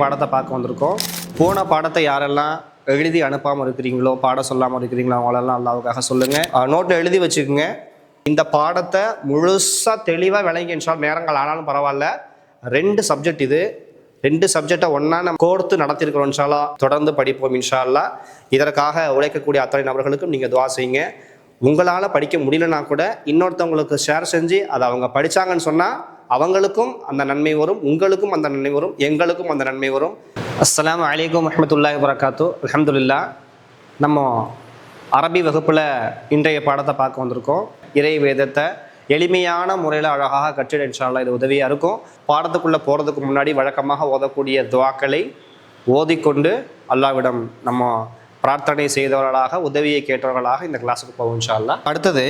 பாடத்தை பார்க்க வந்திருக்கோம். போன பாடத்தை யாரெல்லாம் எழுதி அனுப்பாமல் இருக்கிறீங்களோ, பாடம் சொல்லாமல் இருக்கிறீங்களோ, அவங்களெல்லாம் அல்லாவுக்காக சொல்லுங்கள். நோட்டில் எழுதி வச்சுக்கோங்க. இந்த பாடத்தை முழுசாக தெளிவாக விளங்கி இன்ஷால்லா நேரங்கள் ஆனாலும் பரவாயில்ல. 2 சப்ஜெக்ட் இது. 2 சப்ஜெக்டை ஒன்றா நம்ம கோர்த்து நடத்திருக்கிறோம். இன்ஷால்லா தொடர்ந்து படிப்போம் இன்ஷால்லா. இதற்காக உழைக்கக்கூடிய அத்தனை நபர்களுக்கும் நீங்கள் துவா செய்யுங்க. உங்களால் படிக்க முடியலன்னா கூட இன்னொருத்தவங்களுக்கு ஷேர் செஞ்சு அதை அவங்க படித்தாங்கன்னு சொன்னால் அவங்களுக்கும் அந்த நன்மை வரும், உங்களுக்கும் அந்த நன்மை வரும், எங்களுக்கும் அந்த நன்மை வரும். அஸ்ஸலாமு அலைக்கும் வரஹ்மத்துல்லாஹி வபரகாத்துஹு. அல்ஹம்துலில்லாஹ். நம்ம அரபி வகுப்பில் இன்றைய பாடத்தை பார்க்க வந்திருக்கோம். இறை வேதத்தை எளிமையான முறையில் அழகாக கற்றிட இன்ஷால்லா இது உதவியாக இருக்கும். பாடத்துக்குள்ளே போகிறதுக்கு முன்னாடி வழக்கமாக ஓதக்கூடிய துவாக்களை ஓதிக்கொண்டு அல்லாஹ்விடம் நம்ம பிரார்த்தனை செய்தவர்களாக, உதவியை கேட்டவர்களாக இந்த கிளாஸுக்கு போவோம் இன்ஷால்லா. அடுத்தது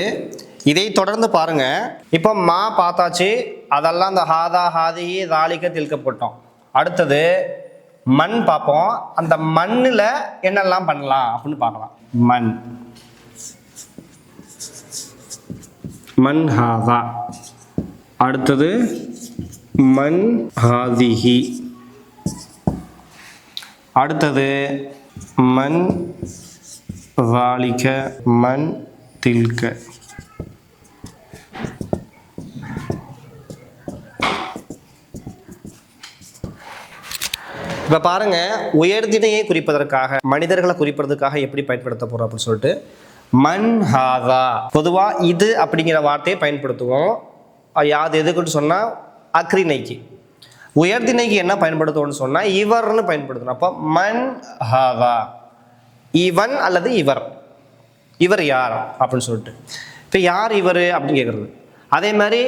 இதை தொடர்ந்து பாருங்க. இப்போ மா பார்த்தாச்சு, அதெல்லாம் இந்த ஹாதா ஹாதிஹி தாலிக தில்க போட்டோம். அடுத்தது மண் பார்ப்போம். அந்த மண்ணில் என்னெல்லாம் பண்ணலாம் அப்படின்னு பார்க்கலாம். மண், மண் ஹாதா. அடுத்தது மண் ஹாதிஹி. அடுத்தது மண் வாலிக, மண் தில்க. இப்போ பாருங்க, உயர்தினையை குறிப்பதற்காக, மனிதர்களை குறிப்பதற்காக எப்படி பயன்படுத்த போறோம் அப்படின்னு சொல்லிட்டு மண் ஹாதா. பொதுவாக இது அப்படிங்கிற வார்த்தையை பயன்படுத்துவோம். யாது எதுக்குன்னு சொன்னால் அக்ரிணைக்கு. உயர்திணைக்கு என்ன பயன்படுத்துவோம்னு சொன்னால் இவர்னு பயன்படுத்தணும். அப்போ மண் ஹாதா, இவன் அல்லது இவர். இவர் யார் அப்படின்னு சொல்லிட்டு. இப்போ யார் இவர் அப்படின்னு கேட்குறது. அதே மாதிரி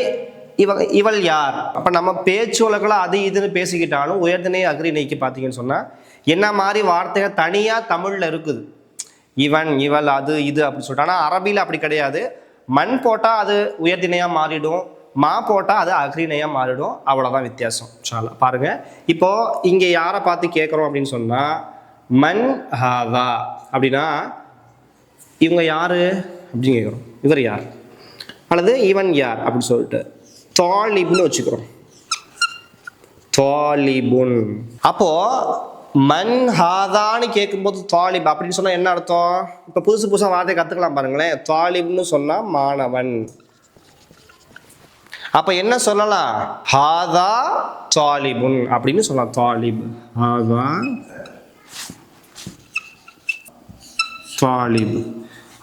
இவள் யார். அப்போ நம்ம பேச்சு வழக்கில் அது இதுன்னு பேசிக்கிட்டாலும் உயர்திணை அக்ரிணைக்கு பார்த்தீங்கன்னு சொன்னால் என்ன மாதிரி வார்த்தைகள் தனியாக தமிழில் இருக்குது. இவன், இவள், அது இது அப்படின்னு சொல்லிட்டு. ஆனால் அரபியில் அப்படி கிடையாது. மண் போட்டால் அது உயர்திணையாக மாறிடும், மா போட்டால் அது அக்ரிணையாக மாறிடும். அவ்வளோதான் வித்தியாசம். இன்ஷால்லா பாருங்க. இப்போ இங்கே யாரை பார்த்து கேட்குறோம் அப்படின்னு சொன்னால் மண் ஹாதா அப்படின்னா இவங்க யாரு அப்படின்னு கேட்குறோம். இவர் யார் அல்லது இவன் யார் அப்படின்னு சொல்லிட்டு தாலிப்னு வச்சுக்கிறோம். தாலிபுன். அப்போ மண் ஹாதான்னு கேட்கும்போது தாலிப் அப்படின்னு சொன்னால் என்ன அர்த்தம்? இப்போ புதுசு புதுசாக வார்த்தை கற்றுக்கலாம் பாருங்களேன். தாலிப்னு சொன்னால் மாணவன். அப்ப என்ன சொல்லலாம்? ஹாதா தாலிபுன் அப்படின்னு சொல்லலாம். தாலிப், ஹாதா தாலிப்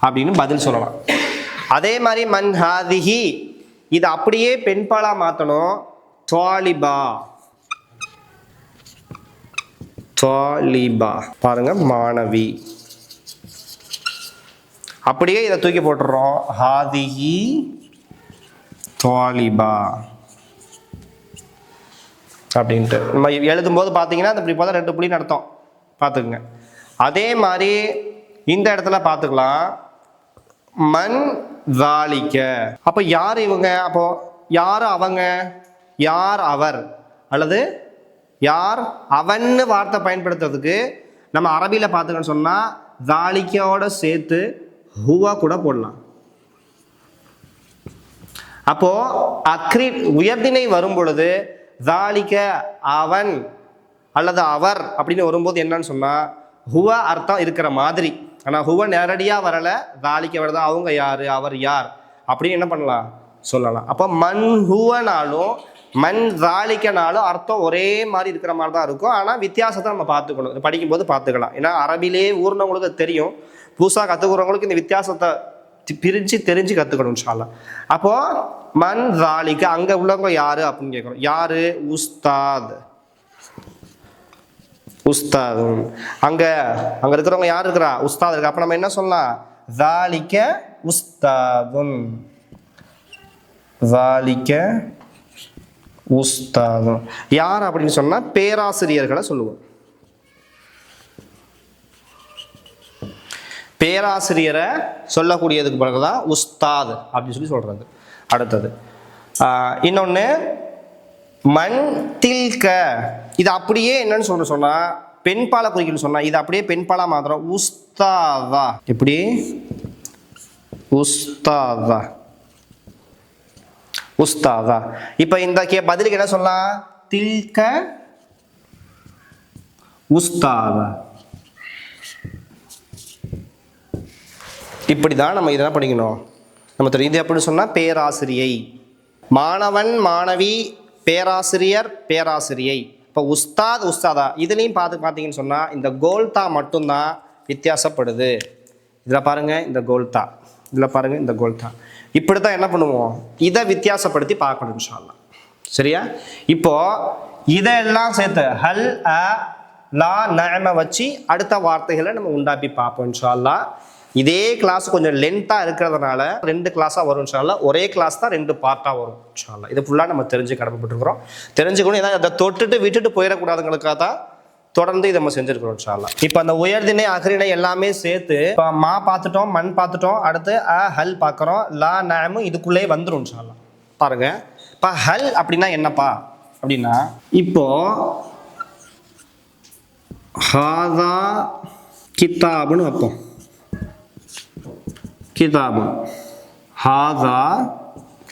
அப்படின்னு பதில் சொல்லலாம். அதே மாதிரி மன் ஹாதிஹி, இது அப்படியே பெண்பாலா மாத்தணும். தாலிபா, தாலிபா. பாருங்க, மாணவி. அப்படியே இதை தூக்கி போட்டுறோம். ஹாதிஹி தாலிபா அப்படின்ட்டு நம்ம எழுதும்போது பார்த்தீங்கன்னா அந்த இப்படி பார்த்தா 2 புள்ளின்னு அர்த்தம் பார்த்துக்குங்க. அதே மாதிரி இந்த இடத்துல பார்த்துக்கலாம் மண் தாலிக்க. அப்போ யார் இவங்க? அப்போ யார் அவங்க, யார் அவர் அல்லது யார் அவன்னு வார்த்தை பயன்படுத்துறதுக்கு நம்ம அரபியில் பார்த்துக்கன்னு சொன்னால் தாலிக்கையோட சேர்த்து ஹுவா கூட போடலாம். அப்போ அக்ரி உயர்திணை வரும் பொழுது தாலிக்க அவன் அல்லது அவர் அப்படின்னு வரும்போது என்னன்னு சொன்னா ஹுவ அர்த்தம் இருக்கிற மாதிரி. ஆனால் ஹுவ நேரடியாக வரல, தாலிக்க வருதா. அவங்க யாரு, அவர் யார் அப்படின்னு என்ன பண்ணலாம் சொல்லலாம். அப்போ மண் ஹுவனாலும் மண் தாலிக்கனாலும் அர்த்தம் ஒரே மாதிரி இருக்கிற மாதிரி தான் இருக்கும். ஆனால் வித்தியாசத்தை நம்ம பார்த்துக்கணும், படிக்கும்போது பார்த்துக்கலாம். ஏன்னா அரபிலே ஊர்னவங்களுக்கு தெரியும், புதுசாக கற்றுக்கிறவங்களுக்கு இந்த வித்தியாசத்தை பிரிஞ்சு தெரிஞ்சு கற்றுக்கணும் இன்ஷால்லா. அப்போ மண் தாலிக்க அங்கே உள்ளவங்க யாரு அப்படின்னு கேட்குறோம். யாரு? உஸ்தாத், உஸ்தாதும். அங்கே இருக்கிறவங்க யார் இருக்கிறா? உஸ்தாத் இருக்கு. அப்போ நம்ம என்ன சொல்லலாம்? தாலிக்க உஸ்தாதும், தாலிக்க உஸ்தாதும். யார் அப்படின்னு சொன்னால் பேராசிரியர்களை சொல்லுவோம். பேராசிரியரை சொல்லக்கூடியதுக்கு பிறகுதான் உஸ்தாத் அப்படின்னு சொல்லி சொல்றது. அடுத்தது இன்னொன்று மண் தில்க. இது அப்படியே என்னன்னு சொன்னா பெண்பாலை குறிக்கணும்னு சொன்னா இது அப்படியே பெண்பாலா மாத்திரம் உஸ்தாதா. எப்படி? உஸ்தாதா, உஸ்தாதா. இப்போ இந்த பதிலுக்கு என்ன சொல்லலாம்? தில்க உஸ்தாதா. இப்படிதான் நம்ம இதெல்லாம் படிக்கணும். நம்ம தெரியும். இது எப்படி சொன்னா பேராசிரியை, மாணவன் மாணவி, பேராசிரியர் பேராசிரியை. இப்போ உஸ்தாத் உஸ்தாதா இதுலேயும் பார்த்தீங்கன்னு சொன்னால் இந்த கோல்தா மட்டும்தான் வித்தியாசப்படுது. இதில் பாருங்கள் இந்த கோல்தா, இதில் பாருங்கள் இந்த கோல்தா. இப்படி தான் என்ன பண்ணுவோம், இதை வித்தியாசப்படுத்தி பார்க்கணும் இன்ஷா அல்லாஹ். சரியா? இப்போ இதெல்லாம் சேர்த்து ஹல் அ லா நஅம வச்சு அடுத்த வார்த்தைகளை நம்ம உண்டாப்பி பார்ப்போம் இன்ஷா அல்லாஹ். இதே கிளாஸ் கொஞ்சம் லென்த்தாக இருக்கிறதுனால 2 கிளாஸாக வரும் இன்ஷா அல்லாஹ். ஒரே கிளாஸ் தான் 2 பார்ட்டாக வரும் இன்ஷா அல்லாஹ். இது ஃபுல்லாக நம்ம தெரிஞ்சு கடமைப்பட்டுருக்கிறோம். தெரிஞ்சுக்கணும், ஏதாவது அதை தொட்டுட்டு விட்டுட்டு போயிடக்கூடாதுங்களுக்காக தான் தொடர்ந்து இதை நம்ம செஞ்சுருக்கிறோம் இன்ஷா அல்லாஹ். இப்போ அந்த உயர்திணை அகரிணை எல்லாமே சேர்த்து இப்போ மா பார்த்துட்டோம், மண் பார்த்துட்டோம், அடுத்து அ ஹல் பார்க்குறோம், லா நஅமு இதுக்குள்ளே வந்துடும் இன்ஷா அல்லாஹ். பாருங்க, இப்போ ஹல் அப்படின்னா என்னப்பா அப்படின்னா, இப்போ ஹாதா கிதாபுன்னு வைப்போம். கிதாபுன், ஹாதா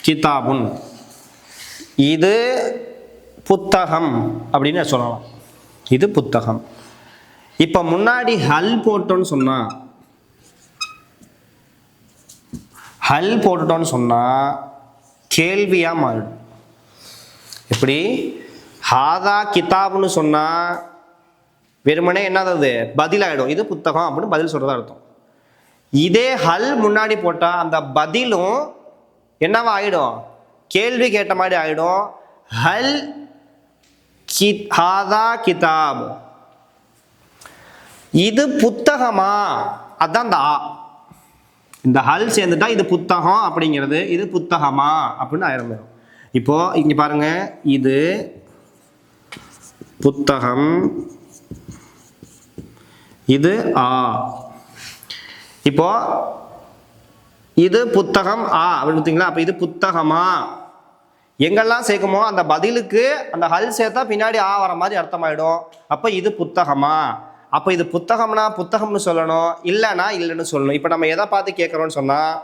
கிதாபுன், இது புத்தகம் அப்படின்னு சொல்லலாம். இது புத்தகம். இப்போ முன்னாடி ஹல் போட்டோன்னு சொன்னா, ஹல் போட்டுட்டோன்னு சொன்னா கேள்வியா மாறிடும். எப்படி? ஹாதா கிதாப்னு சொன்னா வெறுமனே என்னது பதிலாயிடும், இது புத்தகம் அப்படின்னு பதில் சொல்றதா அர்த்தம். இதே ஹல் முன்னாடி போட்டா அந்த பதிலும் என்னவா ஆயிடும், கேள்வி கேட்ட மாதிரி ஆயிடும். ஹல் ஹாதா கிதாப், இது புத்தகமா, அதான் இந்த ஆ. இந்த ஹல் சேர்ந்துட்டா இது புத்தகம் அப்படிங்கிறது, இது புத்தகமா அப்படின்னு ஆயிரம். இப்போ இங்க பாருங்க, இது புத்தகம், இது ஆ. இப்போ இது புத்தகம் ஆ அப்படின்னு பார்த்தீங்களா? அப்போ இது புத்தகமா எங்கெல்லாம் சேர்க்குமோ அந்த பதிலுக்கு அந்த ஹல் சேர்த்தா பின்னாடி ஆ வர மாதிரி அர்த்தமாயிடும். அப்போ இது புத்தகமா, அப்போ இது புத்தகம்னா புத்தகம்னு சொல்லணும், இல்லைன்னா இல்லைன்னு சொல்லணும். இப்போ நம்ம எதை பார்த்து கேட்குறோம்னு சொன்னால்,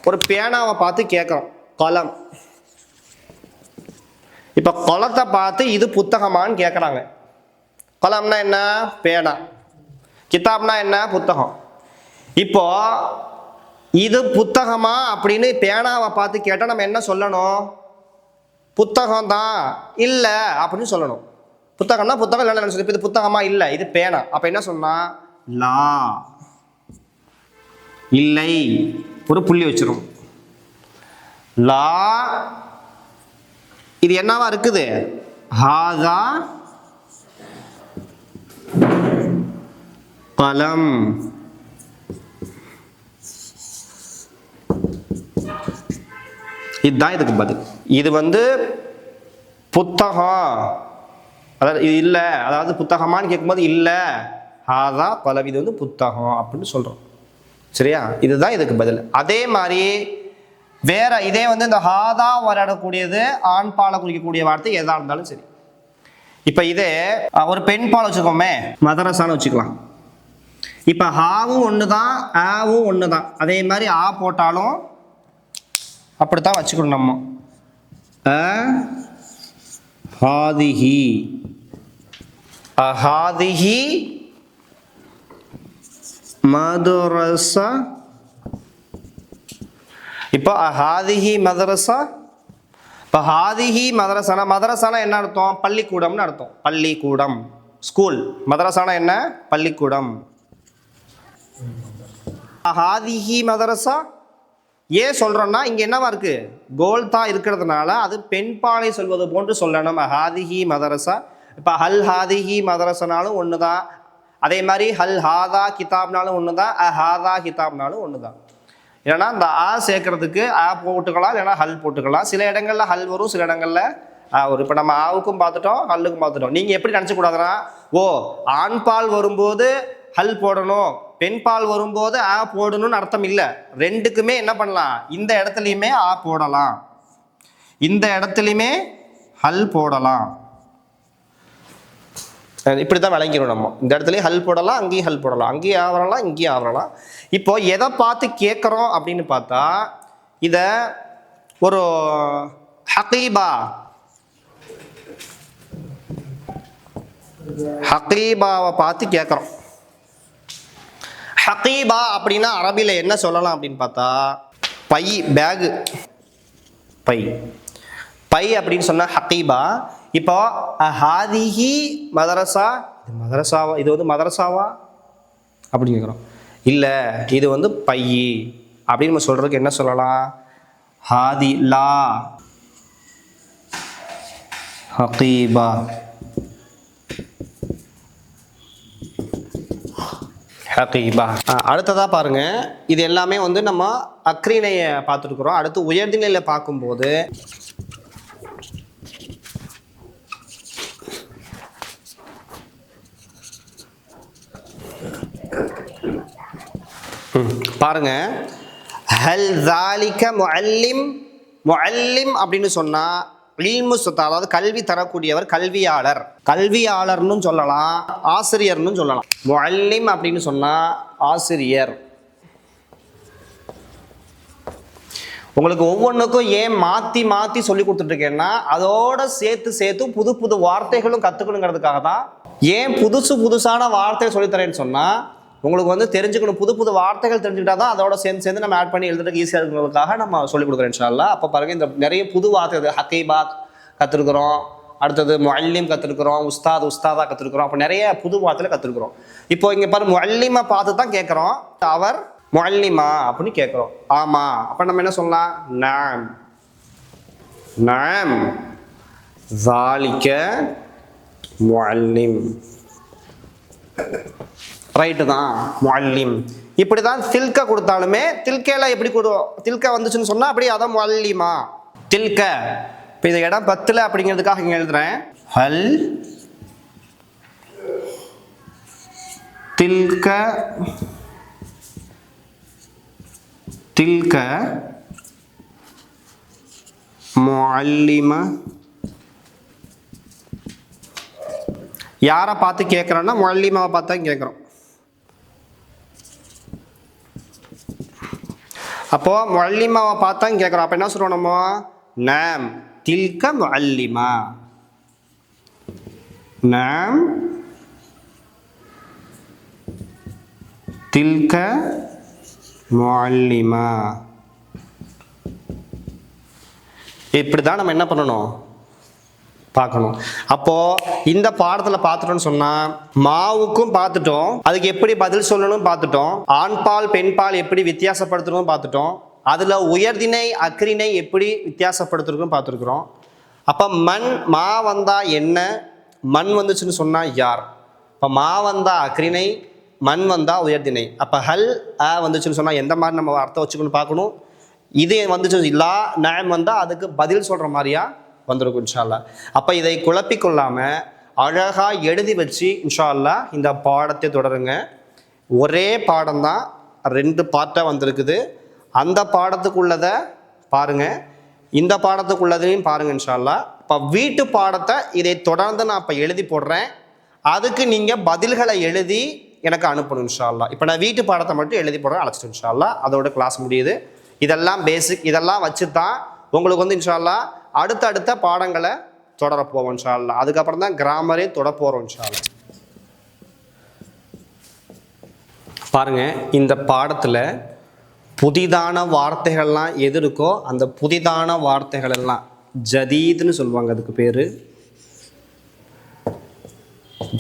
ஒரு பேனாவை பார்த்து கேட்குறோம், கலம். இப்போ குளத்தை பார்த்து இது புத்தகமான்னு கேட்குறாங்க. கலம்னா என்ன? பேனா. கிதாப்னா என்ன? புத்தகம். இப்போ இது புத்தகமா அப்படின்னு பேனாவை பார்த்து கேட்டால் நம்ம என்ன சொல்லணும்? புத்தகம் தான், இல்லை அப்படின்னு சொல்லணும். புத்தகம்னா புத்தகம், இல்லைன்னு சொல்லி இப்போ இது புத்தகமா, இல்லை இது பேனா. அப்போ என்ன சொன்னா, லா, இல்லை, ஒரு புள்ளி வச்சிரும். லா, இது என்னவா இருக்குது? ஹாதா கலம். இதுதான் இதுக்கு பதில். இது புத்தகம், அதாவது இது இல்லை, அதாவது புத்தகமான்னு கேட்கும்போது இல்லை, ஹாதா கலம், இது புத்தகம் அப்படின்னு சொல்றோம். சரியா? இதுதான் இதுக்கு பதில். அதே மாதிரி வேற இதே இந்த ஹாதா விளையாடக்கூடியது ஆண் பாலை குறிக்கக்கூடிய வார்த்தை எதா இருந்தாலும் சரி. இப்ப இதே ஒரு பெண் பால் வச்சுக்கோமே, மதரசான்னு வச்சுக்கலாம். இப்ப ஹாவும் ஒண்ணுதான், ஆவும் ஒண்ணுதான். அதே மாதிரி ஆ போட்டாலும் அப்படித்தான் வச்சுக்கணும் நம்ம. ஹாதிஹி, அஹாதிஹி மதரசா. இப்போ அஹாதிஹி மதரசா. இப்போ ஹாதிஹி மதரசானா, மதரசானா என்ன அர்த்தம்? பள்ளிக்கூடம்னு அர்த்தம். பள்ளிக்கூடம், ஸ்கூல். மதரசானா என்ன? பள்ளிக்கூடம். ஹாதிஹி மதரசா ஏன் சொல்றோம்னா, இங்க என்னவா இருக்கு? கோல்தா இருக்கிறதுனால அது பெண் பாலை சொல்வது போன்று சொல்லணும். ஹாதிஹி மதரசா. இப்ப ஹல் ஹாதிஹி மதரசனாலும் ஒண்ணுதான். அதே மாதிரி ஹல் ஹாதா கிதாப்னாலும் ஒண்ணுதான், ஹாதா கிதாப்னாலும் ஒண்ணுதான். ஏன்னா இந்த ஆ சேர்க்கறதுக்கு ஆ போட்டுக்கலாம், இல்லைன்னா ஹல் போட்டுக்கலாம். சில இடங்கள்ல ஹல் வரும், சில இடங்கள்ல வரும். இப்போ நம்ம ஆவுக்கும் பார்த்துட்டோம், ஹல்லுக்கும் பார்த்துட்டோம். நீங்க எப்படி நினைச்ச கூடாதுன்னா, ஓ ஆண் பால் வரும்போது ஹல் போடணும், பெண் பால் வரும்போது ஆ போடணும்னு அர்த்தம் இல்லை. ரெண்டுக்குமே என்ன பண்ணலாம்? இந்த இடத்துலையுமே ஆ போடலாம், இந்த இடத்துலையுமே ஹல் போடலாம். இப்படித்தான் விளங்கிடும் நம்ம. இந்த இடத்துலயும் ஹல் போடலாம், அங்கேயும் ஹல் போடலாம், அங்கேயும் ஆவரலாம், இங்கேயும் ஆவரலாம். இப்போ எதை பார்த்து கேட்குறோம் அப்படின்னு பார்த்தா, இத ஒரு ஹகீபா, ஹகீபாவை பார்த்து கேட்குறோம். ஹகீபா அப்படின்னா அரபியில் என்ன சொல்லலாம் அப்படின்னு பார்த்தா பை, பேகு, பை. பை அப்படின்னு சொன்னா ஹகீபா. இப்போ ஹாதிஹி மதரசா, இது மதரசாவா, இது வந்து மதரசாவா அப்படின்னு கேட்குறோம். இல்லை, இது வந்து பை அப்படின்னு நம்ம சொல்றதுக்கு என்ன சொல்லலாம்? ஹாதி லா ஹகீபா. ஹகீபா. அடுத்ததாக பாருங்க, இது எல்லாமே வந்து நம்ம அக்ரீனையை பார்த்துருக்குறோம். அடுத்து உயர்நிலையில் பார்க்கும்போது பாருங்க, ஹல் ஜாலிக முஅல்லிம். முஅல்லிம் அப்படின்னு சொன்னா இல்மு சுத்தா, அதாவது கல்வி தரக்கூடியவர், கல்வியாளர். கல்வியாளர்னு சொல்லலாம், ஆசிரியர்னு சொல்லலாம். முஅல்லிம் அப்படின்னு சொன்னா ஆசிரியர். உங்களுக்கு ஒவ்வொன்றுக்கும் ஏன் மாற்றி மாற்றி சொல்லி கொடுத்துட்ருக்கேன்னா அதோட சேர்த்து புது புது வார்த்தைகளும் கற்றுக்கணுங்கிறதுக்காக தான். ஏன் புதுசான வார்த்தைகள் சொல்லித்தரேன்னு சொன்னால் உங்களுக்கு வந்து தெரிஞ்சுக்கணும், புது புது வார்த்தைகள் தெரிஞ்சுக்கிட்டா தான் அதோட சேர்ந்து நம்ம ஆட் பண்ணி எழுதுறதுக்கு ஈஸியாக இருக்கிறதுக்காக நம்ம சொல்லிக் கொடுக்குறோம் இன்ஷா அல்லாஹ். அப்போ பாருங்கள், இந்த நிறைய புது வார்த்தை, ஹகீபா கற்றுருக்குறோம், அடுத்தது முஅல்லிம் கற்றுருக்குறோம், உஸ்தாதா கற்றுருக்குறோம். அப்போ நிறைய புது வார்த்தையில் கற்றுருக்குறோம். இப்போ இங்கே பாரு, முஅல்லிமை பார்த்து தான் கேட்குறோம், அவர் முஅல்லிமா அப்படின்னு கேட்குறோம். ஆமாம், அப்போ நம்ம என்ன சொல்லலாம்? நாம் நாம் ஸாலிக முஅல்லிம். ரைட்டு தான், முஅல்லிம். இப்படி தான் தில்க கொடுத்தாலுமே தில்கேல எப்படி தில்க வந்துச்சுன்னு சொன்னால் அப்படி அதான் முஅல்லிமா தில்க. இப்போ இது இடம் 10 அப்படிங்கிறதுக்காக இங்கே எழுதுறேன். ஹல் தில்க தில்க முஅல்லிமா. யாரை பார்த்து கேட்குறோன்னா முஅல்லிமாவை பார்த்து தான் கேட்குறோம். அப்போ முஅல்லிமாவை பார்த்தா கேட்குறோம். அப்போ என்ன சொல்கிறோம் நம்ம? நாம் தில்க முஅல்லிமா. நாம் தில்க முஅல்லிமா. இப்படி தான் நம்ம என்ன பண்ணணும்? பார்க்கணும். அப்போ இந்த பாடத்தில் பார்த்துட்டோம்னு சொன்னா மாவுக்கும் பார்த்துட்டோம், அதுக்கு எப்படி பதில் சொல்லணும் பார்த்துட்டோம், ஆண்பால் பெண்பால் எப்படி வித்தியாசப்படுத்தணும் பார்த்துட்டோம், அதுல உயர்திணை அக்ரிணை எப்படி வித்தியாசப்படுத்துறதுன்னு பார்த்துருக்குறோம். அப்ப மண் மா வந்தா என்ன, மண் வந்துச்சுன்னு சொன்னா யார். இப்போ மா வந்தா அக்ரிணை, மண் வந்தா உயர்திணை. அப்ப ஹல் அ வந்துச்சுன்னு சொன்னா எந்த மாதிரி நம்ம அர்த்தம் வச்சுக்கணும் பார்க்கணும். இது வந்துச்சு லா நாம் வந்தா அதுக்கு பதில் சொல்ற மாதிரியா வந்துருக்கும் இன்ஷா அல்லாஹ். அப்போ இதை குழப்பிக்கொள்ளாமல் அழகாக எழுதி வச்சு இன்ஷா அல்லாஹ் இந்த பாடத்தை தொடருங்க. ஒரே பாடம் தான், 2 பார்ட்டாக வந்திருக்குது. அந்த பாடத்துக்குள்ளதை பாருங்கள், இந்த பாடத்துக்குள்ளதையும் பாருங்கள் இன்ஷா அல்லாஹ். இப்போ வீட்டு பாடத்தை இதை தொடர்ந்து நான் இப்போ எழுதி போடுறேன். அதுக்கு நீங்கள் பதில்களை எழுதி எனக்கு அனுப்பணும் இன்ஷா அல்லாஹ். இப்போ நான் வீட்டு பாடத்தை மட்டும் எழுதி போடுறேன், அழைச்சிட்டு இன்ஷா அல்லாஹ். அதோட கிளாஸ் முடியுது. இதெல்லாம் பேசிக், இதெல்லாம் வச்சு தான் உங்களுக்கு வந்து இன்ஷா அல்லாஹ் அடுத்தடுத்த பாடங்களை தொடர போவோம் இன்ஷா அல்லாஹ். அதுக்கப்புறம் தான் கிராமரே தொட போகிறோம் இன்ஷா அல்லாஹ். பாருங்க, இந்த பாடத்தில் புதிதான வார்த்தைகள்லாம் எது இருக்கோ அந்த புதிதான வார்த்தைகள் எல்லாம் ஜதீதுன்னு சொல்லுவாங்க. அதுக்கு பேர்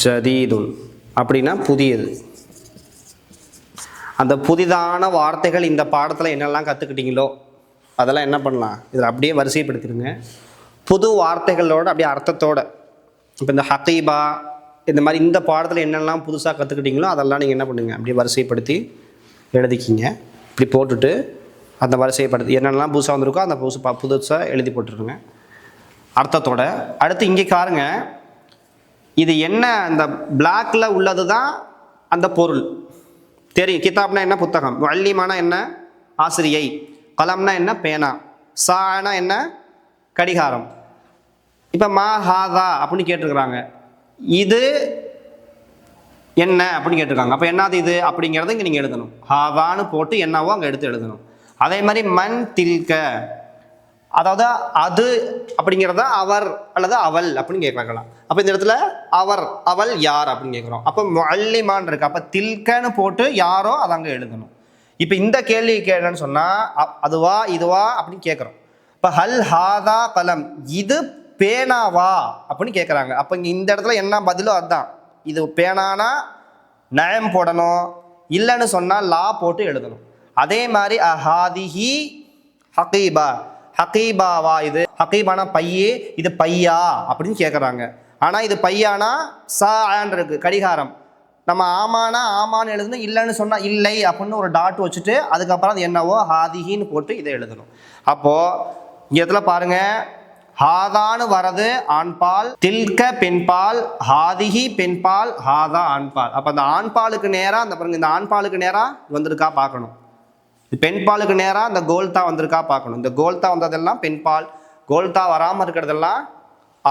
ஜதீதுன், அப்படின்னா புதியது. அந்த புதிதான வார்த்தைகள் இந்த பாடத்தில் என்னெல்லாம் கற்றுக்கிட்டீங்களோ அதெல்லாம் என்ன பண்ணலாம், இதில் அப்படியே வரிசைப்படுத்திடுங்க. புது வார்த்தைகளோட அப்படியே அர்த்தத்தோட. இப்போ இந்த ஹகீபா இந்த மாதிரி இந்த பாடத்தில் என்னெல்லாம் புதுசாக கற்றுக்கிட்டீங்களோ அதெல்லாம் நீங்கள் என்ன பண்ணுங்கள், அப்படியே வரிசைப்படுத்தி எழுதிக்கிங்க. இப்படி போட்டுட்டு அந்த வரிசைப்படுத்தி என்னெல்லாம் புதுசாக வந்திருக்கோ அந்த புதுசாக எழுதி போட்டுருங்க அர்த்தத்தோட. அடுத்து இங்கே பாருங்க, இது என்ன, அந்த பிளாக்ல உள்ளது தான் அந்த பொருள் தெரியும். கிதாப்னா என்ன, புத்தகம். முஅல்லிமானா என்ன, ஆசிரியை. கலம்னா என்ன, பேனா. சானா என்ன, கடிகாரம். இப்போ மா ஹாதா அப்படின்னு கேட்டிருக்கிறாங்க, இது என்ன அப்படின்னு கேட்டிருக்காங்க. அப்போ என்னது இது அப்படிங்கிறத இங்கே நீங்கள் எழுதணும். ஹாதான்னு போட்டு என்னவோ அங்கே எடுத்து எழுதணும். அதே மாதிரி மன் தில்க, அதாவது அது அப்படிங்கிறத அவர் அல்லது அவள் அப்படின்னு கேட்கலாம். அப்போ இந்த இடத்துல அவர் அவள் யார் அப்படின்னு கேட்குறோம். அப்போ முஅல்லிமான் இருக்கு. அப்போ தில்கன்னு போட்டு யாரோ அதை அங்கே எழுதணும். இப்போ இந்த கேள்வி கேட்கணும்னு சொன்னால் அதுவா இதுவா அப்படின்னு கேட்குறோம். இப்போ ஹல் ஹாதா கலம், இது பேனாவா அப்படின்னு கேட்குறாங்க. அப்போ இங்கே இந்த இடத்துல என்ன பதிலோ அதுதான். இது பேனானா நயம் போடணும், இல்லைன்னு சொன்னால் லா போட்டு எழுதணும். அதே மாதிரி அஹாதிஹி ஹகீபா, ஹகீபாவா, இது ஹகீபானா பையே, இது பையா அப்படின்னு கேட்குறாங்க. ஆனால் இது பையானா சான் இருக்கு கடிகாரம். நம்ம ஆமானா ஆமான்னு எழுதணும், இல்லைன்னு சொன்னால் இல்லை அப்படின்னு ஒரு டாட் வச்சுட்டு அதுக்கப்புறம் அது என்னவோ ஹாதிஹின்னு போட்டு இதை எழுதணும். அப்போது இங்கே இடத்துல பாருங்க, ஹாதான்னு வரது ஆண்பால், தில்க பெண்பால், ஹாதிஹி பெண்பால், ஹாதா ஆண்பால். அப்போ அந்த ஆண்பாலுக்கு நேராக அந்த பாருங்க, இந்த ஆண்பாலுக்கு நேராக வந்திருக்கா பார்க்கணும். பெண்பாலுக்கு நேராக இந்த கோல்தா வந்திருக்கா பார்க்கணும். இந்த கோல்தா வந்ததெல்லாம் பெண்பால், கோல்தா வராமல் இருக்கிறதெல்லாம்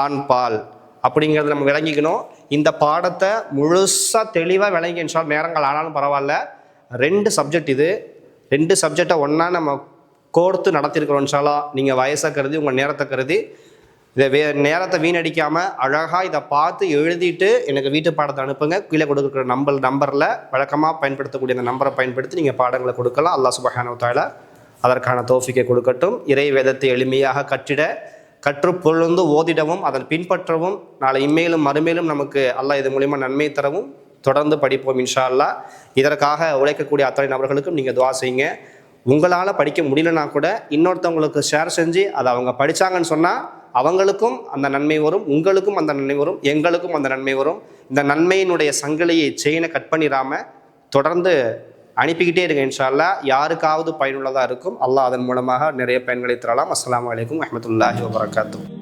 ஆண்பால் அப்படிங்கிறத நம்ம விளங்கிக்கணும். இந்த பாடத்தை முழுசாக தெளிவாக விளங்கி இன்ஷால் நேரங்கள் ஆனாலும் பரவாயில்ல. 2 சப்ஜெக்ட் இது, 2 சப்ஜெக்டை ஒன்றா நம்ம கோர்த்து நடத்திருக்கிறோம் இன்ஷால்லா. நீங்கள் வயசை கருதி உங்கள் நேரத்தை கருதி இதை நேரத்தை வீணடிக்காமல் அழகாக இதை பார்த்து எழுதிட்டு எனக்கு வீட்டு பாடத்தை அனுப்புங்க. கீழே கொடுக்குற நம்பரில் வழக்கமாக பயன்படுத்தக்கூடிய அந்த நம்பரை பயன்படுத்தி நீங்கள் பாடங்களை கொடுக்கலாம். அல்லாஹ் சுப்ஹானஹு வ தஆலா அதற்கான தௌஃபீக்கை கொடுக்கட்டும். இறை வேதத்தை எளிமையாக கற்றிட, கற்றுப்பொழுந்து ஓதிடவும், அதன் பின்பற்றவும், நாளை இம்மையிலும் மறுமையிலும் நமக்கு அல்லாஹ் இது மூலிமா நன்மை தரவும் தொடர்ந்து படிப்போம் இன்ஷா அல்லாஹ். இதற்காக உழைக்கக்கூடிய அத்தனை நபர்களுக்கும் நீங்கள் துஆ செய்யுங்க. உங்களால் படிக்க முடியலன்னா கூட இன்னொருத்தவங்களுக்கு ஷேர் செஞ்சு அதை அவங்க படித்தாங்கன்னு சொன்னால் அவங்களுக்கும் அந்த நன்மை வரும், உங்களுக்கும் அந்த நன்மை வரும், எங்களுக்கும் அந்த நன்மை வரும். இந்த நன்மையினுடைய சங்கிலியை செயினை கட் பண்ணிடாமல் தொடர்ந்து அனுப்பிக்கிட்டே இருங்க இன்ஷா அல்லாஹ். யாருக்காவது பயனுள்ளதாக இருக்கும். அல்லாஹ் அதன் மூலமாக நிறைய பயன்களை தரலாம். அஸ்ஸலாமு அலைக்கும் வரஹ்மத்துல்லாஹி வபரகாத்துஹு.